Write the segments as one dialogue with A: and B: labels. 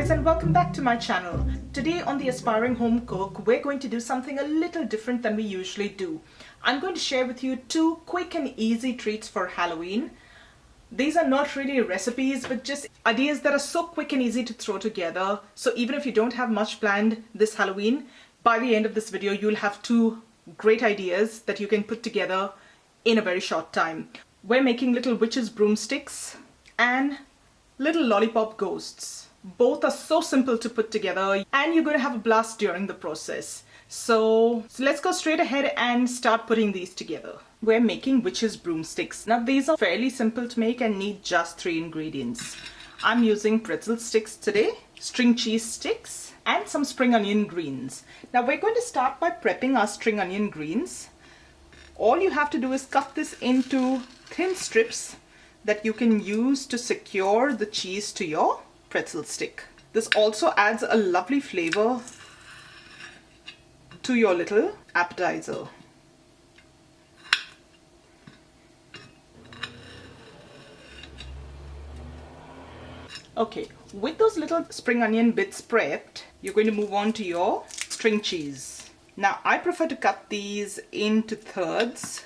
A: guys, and welcome back to my channel. Today on the Aspiring Home Cook, we're going to do something a little different than we usually do. I'm going to share with you two quick and easy treats for Halloween. These are not really recipes, but just ideas that are so quick and easy to throw together. So even if you don't have much planned this Halloween, by the end of this video, you'll have two great ideas that you can put together in a very short time. We're making little witches broomsticks and little lollipop ghosts. Both are so simple to put together and you're going to have a blast during the process. So let's go straight ahead and start putting these together. We're making witches broomsticks. Now these are fairly simple to make and need just 3 ingredients. I'm using pretzel sticks today, string cheese sticks, and some spring onion greens. Now we're going to start by prepping our spring onion greens. All you have to do is cut this into thin strips that you can use to secure the cheese to your pretzel stick. This also adds a lovely flavor to your little appetizer. Okay, with those little spring onion bits prepped, you're going to move on to your string cheese. Now I prefer to cut these into thirds.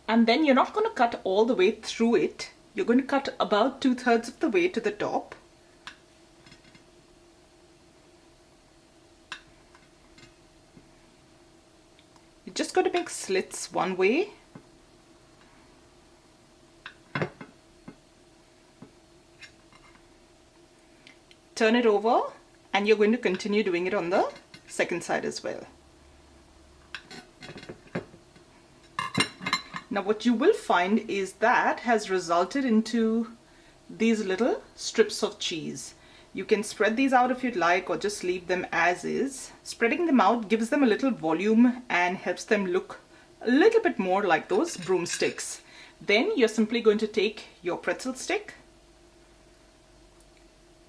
A: And then you're not going to cut all the way through it. You're going to cut about 2/3 of the way to the top. You're just going to make slits one way. Turn it over and you're going to continue doing it on the second side as well. Now what you will find is that has resulted into these little strips of cheese. You can spread these out if you'd like or just leave them as is. Spreading them out gives them a little volume and helps them look a little bit more like those broomsticks. Then you're simply going to take your pretzel stick,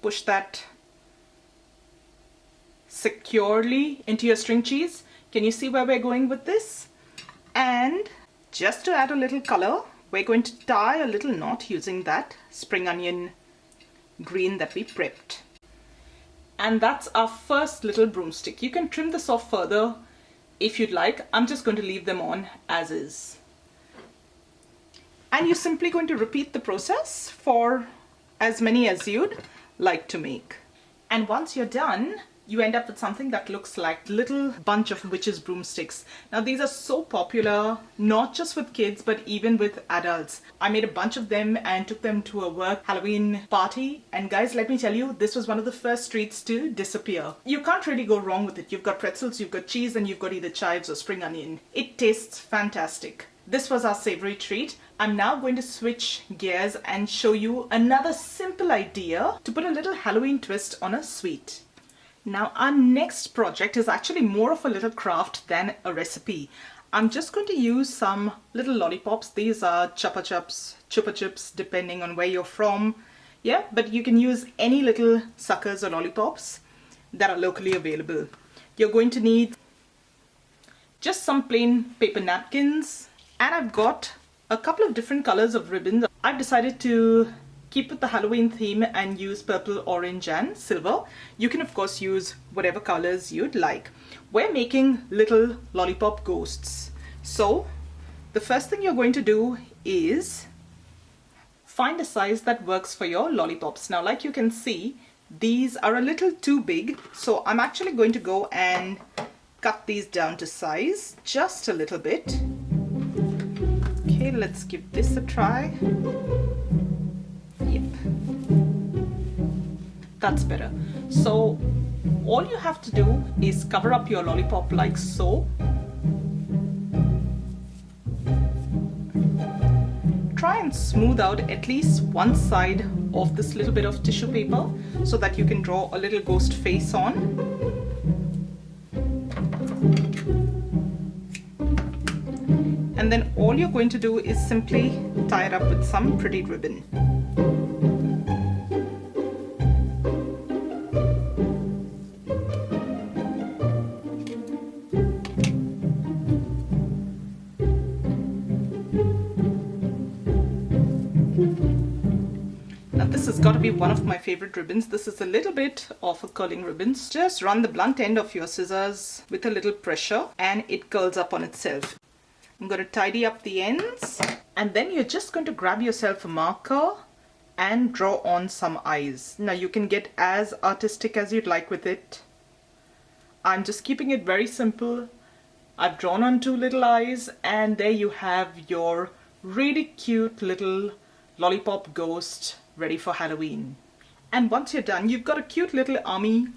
A: push that securely into your string cheese. Can you see where we're going with this? And just to add a little color, we're going to tie a little knot using that spring onion green that we prepped. And that's our first little broomstick. You can trim this off further if you'd like. I'm just going to leave them on as is. And you're simply going to repeat the process for as many as you'd like to make. And once you're done, you end up with something that looks like little bunch of witches broomsticks. Now these are so popular, not just with kids, but even with adults. I made a bunch of them and took them to a work Halloween party. And guys, let me tell you, this was one of the first treats to disappear. You can't really go wrong with it. You've got pretzels, you've got cheese, and you've got either chives or spring onion. It tastes fantastic. This was our savory treat. I'm now going to switch gears and show you another simple idea to put a little Halloween twist on a sweet. Now our next project is actually more of a little craft than a recipe. I'm just going to use some little lollipops. These are chupa chips, depending on where you're from. Yeah, but you can use any little suckers or lollipops that are locally available. You're going to need just some plain paper napkins, and I've got a couple of different colors of ribbons. I've decided to keep with the Halloween theme and use purple, orange, and silver. You can of course use whatever colors you'd like. We're making little lollipop ghosts. So the first thing you're going to do is find a size that works for your lollipops. Now like you can see, these are a little too big, so I'm actually going to go and cut these down to size just a little bit. Okay, let's give this a try. Yep, that's better. So all you have to do is cover up your lollipop like so. Try and smooth out at least one side of this little bit of tissue paper so that you can draw a little ghost face on. And then all you're going to do is simply tie it up with some pretty ribbon. has got to be one of my favorite ribbons. This is a little bit of a curling ribbons. Just run the blunt end of your scissors with a little pressure and it curls up on itself. I'm going to tidy up the ends, and then you're just going to grab yourself a marker and draw on some eyes. Now you can get as artistic as you'd like with it. I'm just keeping it very simple. I've drawn on 2 little eyes, and there you have your really cute little lollipop ghost ready for Halloween. And once you're done, you've got a cute little army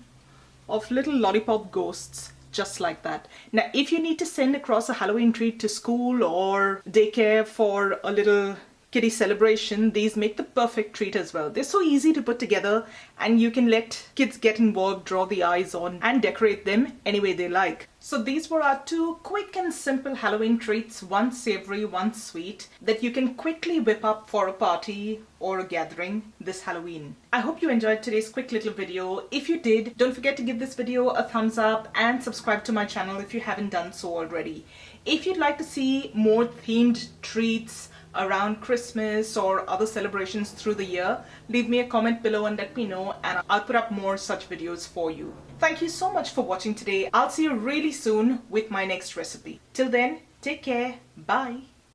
A: of little lollipop ghosts just like that. Now, if you need to send across a Halloween treat to school or daycare for a little kiddie celebration, these make the perfect treat as well. They're so easy to put together, and you can let kids get involved, draw the eyes on, and decorate them any way they like. So these were our 2 quick and simple Halloween treats, one savory, one sweet, that you can quickly whip up for a party or a gathering this Halloween. I hope you enjoyed today's quick little video. If you did, don't forget to give this video a thumbs up and subscribe to my channel if you haven't done so already. If you'd like to see more themed treats around Christmas or other celebrations through the year, leave me a comment below and let me know, and I'll put up more such videos for you. Thank you so much for watching today. I'll see you really soon with my next recipe. Till then, take care. Bye.